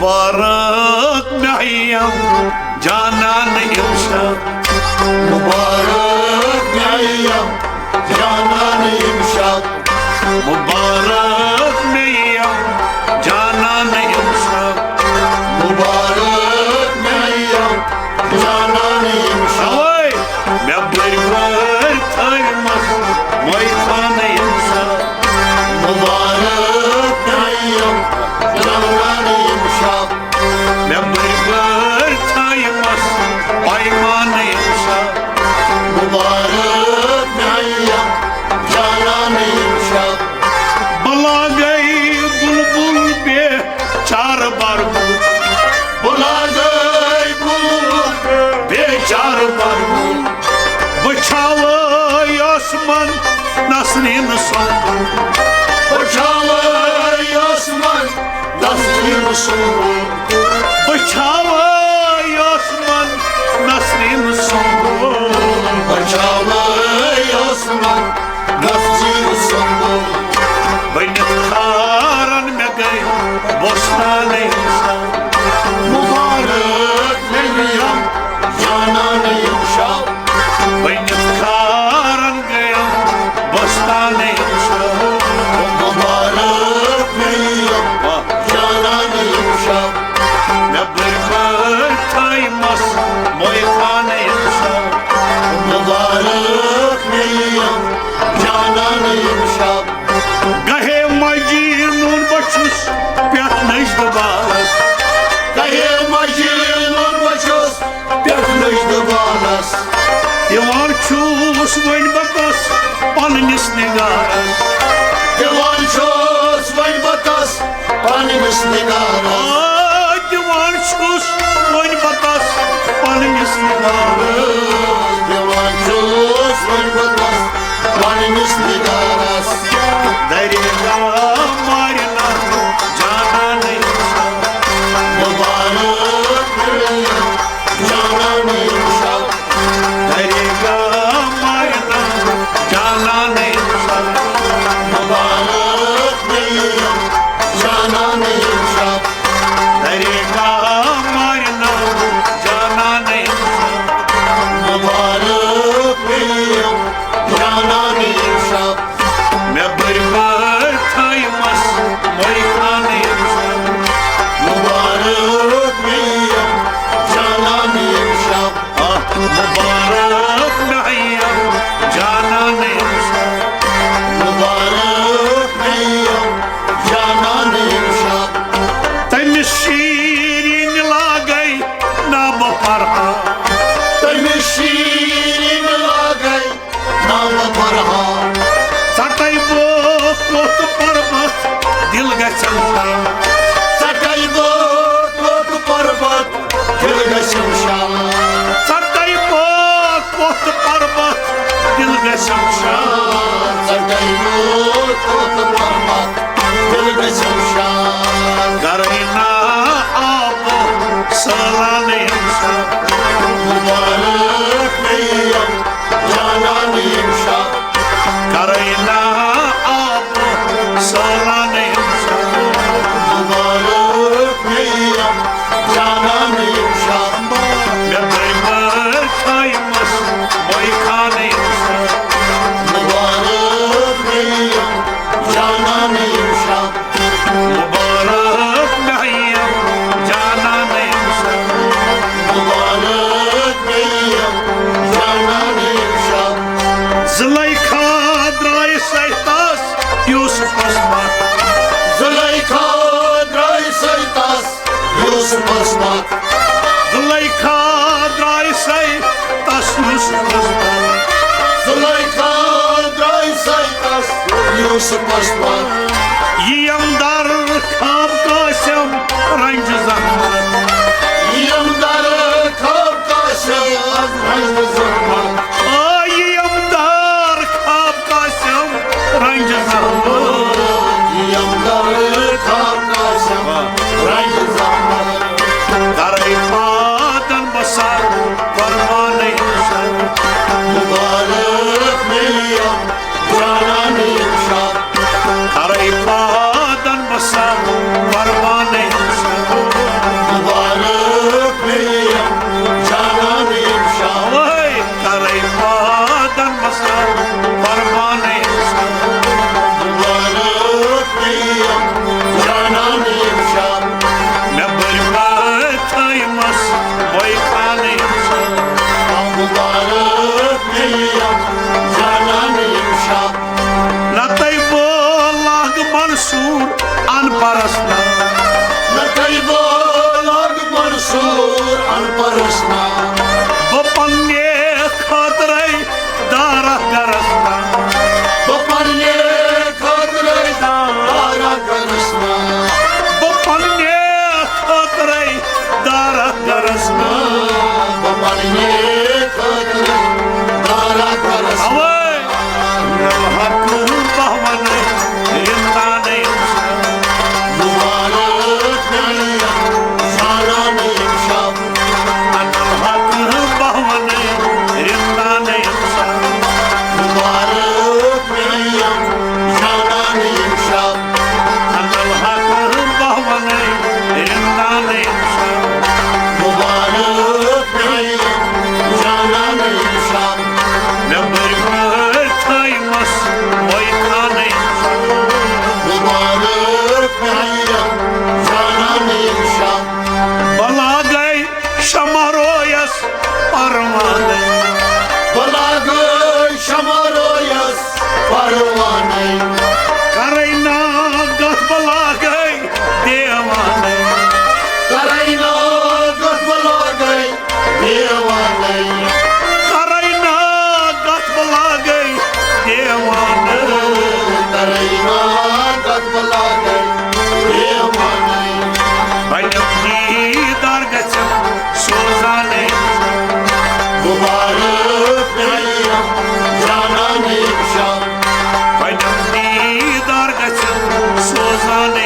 मुबारक नयम जानन इमशब मुबारक नयम जानन इमशब मुबारक नयम जानन इमशब मुबारक नयम जानन इमशब मैं बरबर थमस मोय खान इमशब मुबारक नयम जानन इमशब मैं बरबर थमस पैमान इमशब मुबारक नयम जानन इमशब बुला गई बुलबुल बेचार बरबू बुला गई बुलबुल बेचार बरबू बचाव आसमान नसरीन संबू बचाव आसमान नसरीन संबू बचाव आसमान नसरीन संबू बचाव आसमान नसरीन संबू बनित खारन में गई बोस्तान इंसान मुबारक नयम जानन इमशब बनित खारन गया बोस्तान इंसान मुबारक नयम जानन इमशब मैं बरबर थमस मोय खान इंसान मुबारक नयम जानन इमशब गहे मजीनून बचुस प्यात नजदबालस कहे मजीनून बचुस प्यात नजदबालस दिवान चूस वन बकस पन्निस निगारस दिवान चूस वन बकस पन्निस निगारस दिवान चूस वन बकस पन्निस निगारस दिवान चूस वन बकस पन्निस निगारस दरिया मारना जाना नहीं मुबारक नयम जानन इमशब दरिया मारना जाना नहीं मुबारक नयम जानन इमशब दरिया मारना जाना नहीं मुबारक नयम जानन इमशब मैं बरबर थमस मोय खान इंसान मुबारक नयम जानन इमशब मुबारक नयम जानन इंसान मुबारक नयम जानन इमशब तमिस शीरीन लागई नाम फरहा तमिस शीरीन लागई नाम फरहा सटैबो कोत पर्वत दिल गछम शाम सटैबो कोत पर्वत दिल गछम शाम सटैबो कोत पर्वत दिल गछम शाम सटैबो कोत पर्वत दिल गछम शाम करैना आपो सलान इंसान मुबारक नयम जानन इमशब करैना आपो सलान इंसान मुबारक नयम जानन इमशब मैं बरबर थमस मोय खान इंसान मुबारक नयम जानन इमशब मुबारक नयम जानन इंसान मुबारक नयम जानन इमशब ज़ुलैखा द्राय सैतास यूसुफस मत ज़ुलैखा द्राय सैतास यूसुफस मत ज़ुलैखा द्राय सैतास यूसुफस मत ज़ुलैखा द्राय सैतास यूसुफस मत यम दर खाब काशम रंज जहमत यम दर खाब काशम रंज जहमत यम दर खाब काशम रंज जहमत यम दर खाब काशम रंज जहमत करे पादन बसार परवान इंसान मुबारक नयम जानन इमशब करे पादन बसार परवान इंसान मंसूर अनपरस्ना नकैबो लग मंसूर अनपरस्ना बपन्ने खतरे दारा करस्ना बपन्ने खतरे दारा करस्ना बपन्ने खतरे दारा करस्ना बपन्ने खतरे दारा करस्ना अवे हक बहवन इंदाने मुबारक नैया शाना नैया शाब हक बहवन इंदाने मुबारक नैया शाना नैया शाब हक बहवन इंदाने मुबारक नैया शाना नैया शाब नंबर थैमस ओई खाने मुबारक नैया शाना नैया शाब बला गई शमरोयस परवाने बलाग शमरोयस परवाने करैना गस बला गई देवाने करैना गस बलाग देवाने करैना गस बला गई देवाने करैना गस बलाग देवाने बन्यी दरगच सोजाने मुबारक नैया शाना नैया शाब बन्यी दरगच सोजाने